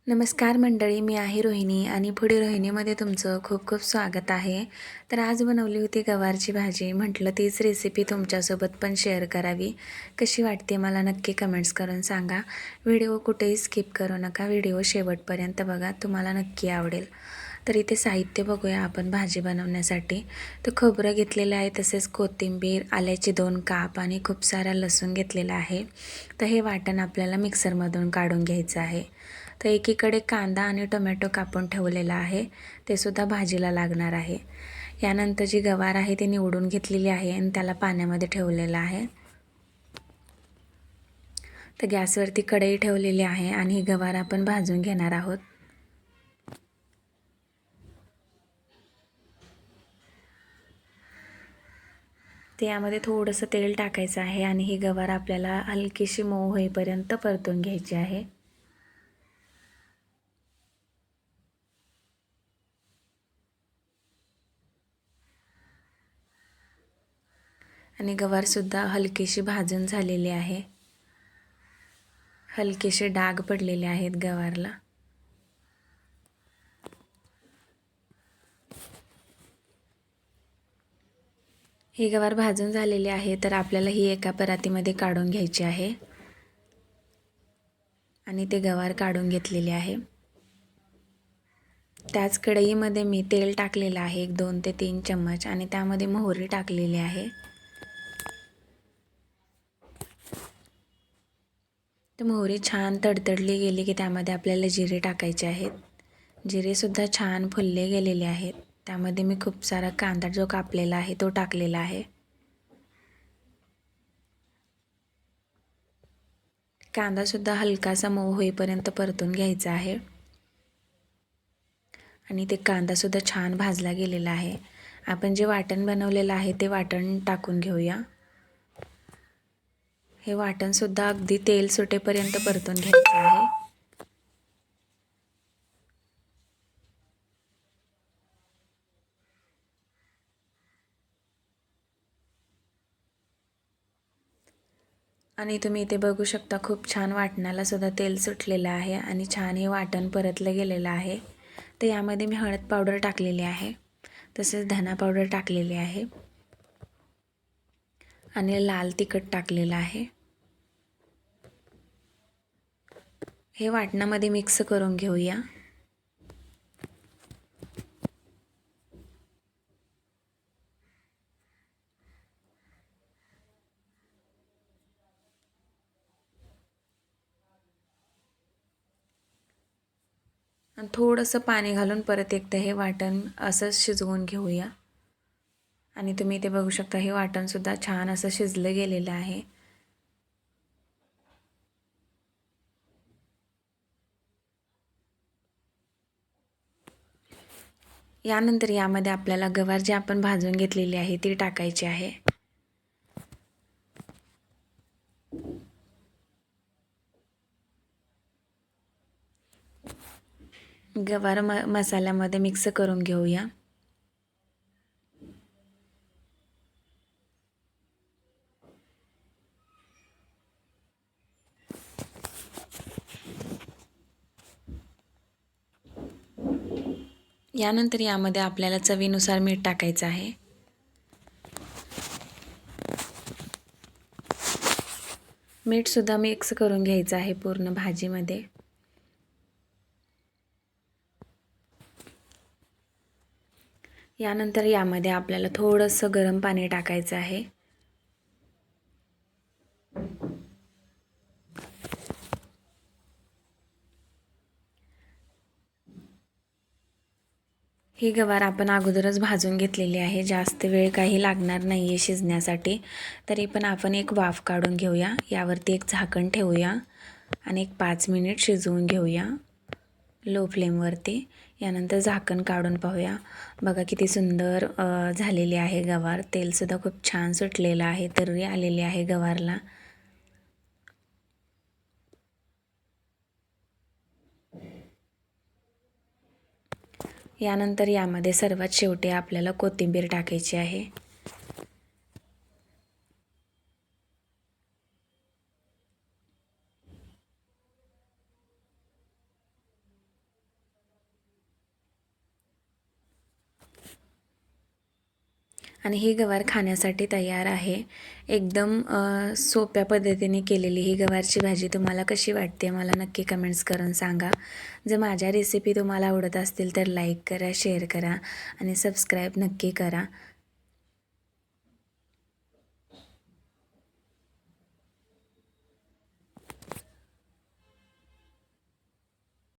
नमस्कार मंडळी, मी आहे रोहिणी आणि पुढे रोहिणीमध्ये तुमचं खूप खूप स्वागत आहे. तर आज बनवली होती गवारची भाजी. म्हटलं तीच रेसिपी तुमच्यासोबत पण शेअर करावी. कशी वाटते मला नक्की कमेंट्स करून सांगा. व्हिडिओ कुठेही स्किप करू नका, व्हिडिओ शेवटपर्यंत बघा, तुम्हाला नक्की आवडेल. तर इथे साहित्य बघूया आपण भाजी बनवण्यासाठी. तर खोबरं घेतलेलं आहे, तसेच कोथिंबीर, आल्याची 2 काप आणि खूप सारा लसूण घेतलेला आहे. तर हे वाटण आपल्याला मिक्सरमधून काढून घ्यायचं आहे. तर एकीकडे कांदा आणि टोमॅटो कापून ठेवलेला आहे, ते सुद्धा भाजीला लागणार आहे. यानंतर जी गवार आहे ती निवडून घेतलेली आहे आणि त्याला पाण्यामध्ये ठेवलेलं आहे. तर गॅसवरती कढई ठेवलेली आहे आणि ही गवार आपण भाजून घेणार आहोत. तर यामध्ये थोडंसं तेल टाकायचं आहे आणि ही गवार आपल्याला हलकीशी मऊ होईपर्यंत परतून घ्यायची आहे. आणि गवारसुद्धा हलकीशी भाजून झालेली आहे. हलकेसे डाग पडलेले आहेत गवारला. ही गवार भाजून झालेली आहे, तर आपल्याला ही एका परातीमध्ये काढून घ्यायची आहे आणि ते गवार काढून घेतलेले आहे. त्याच कढईमध्ये मी तेल टाकलेलं आहे, 2 ते 3 चम्मच, आणि त्यामध्ये मोहरी टाकलेली आहे. तर मोहरी छान तडतडली गेली की त्यामध्ये आपल्याला जिरे टाकायचे आहेत. जिरेसुद्धा छान फुलले गेलेले आहेत. त्यामध्ये मी खूप सारा कांदा जो कापलेला आहे तो टाकलेला आहे. कांदासुद्धा हलकासा मऊ होईपर्यंत परतून घ्यायचा आहे. आणि ते कांदासुद्धा छान भाजला गेलेला आहे. आपण जे वाटण बनवलेलं आहे ते वाटण टाकून घेऊया. हे वाटणसुद्धा अगदी तेल सुटेपर्यंत परतून घ्यायचं आहे. आणि तुम्ही इथे बघू शकता, खूप छान वाटणाला सुद्धा तेल सुटलेलं आहे आणि छान हे वाटण परतलं गेलेलं आहे. तर यामध्ये मी हळद पावडर टाकलेली आहे, तसेच धना पावडर टाकलेली आहे आणि लाल तिखट टाकलेलं आहे. हे वाटणामध्ये मिक्स करून घेऊया. आणि थोडंसं पाणी घालून परत एकदा हे वाटण असंच शिजवून घेऊया. आणि तुम्ही इथे बघू शकता, हे वाटणसुद्धा छान असं शिजलं गेलेलं आहे. यानंतर यामध्ये आपल्याला गवार जी आपण भाजून घेतलेली आहे ती टाकायची आहे. गवार मसाल्यामध्ये मिक्स करून घेऊया. यानंतर यामध्ये आपल्याला चवीनुसार मीठ टाकायचं आहे. मीठसुद्धा मिक्स करून घ्यायचं आहे पूर्ण भाजीमध्ये. यानंतर यामध्ये आपल्याला थोडंसं गरम पाणी टाकायचं आहे. ही गवार आपण अगोदरच भाजून घेतलेली आहे, जास्त वेळ काही लागणार नाही आहे शिजण्यासाठी. तरी पण आपण एक वाफ काढून घेऊया. यावरती एक झाकण ठेवूया आणि एक 5 मिनिट शिजवून घेऊया लो फ्लेमवरती. यानंतर झाकण काढून पाहूया. बघा किती सुंदर झालेली आहे गवार. तेलसुद्धा खूप छान सुटलेलं आहे, तर्री आलेली आहे गवारला. यानंतर यामध्ये सर्वात शेवटी आपल्याला कोथिंबीर टाकायची आहे. आणि ही गवार खाण्यासाठी तयार आहे. एकदम सोप्या पद्धतीने केलेली ही गवारची भाजी तुम्हाला कशी वाटते मला नक्की कमेंट्स करून सांगा. जर माझ्या रेसिपी तुम्हाला आवडत असतील तर लाईक करा, शेअर करा आणि सबस्क्राईब नक्की करा.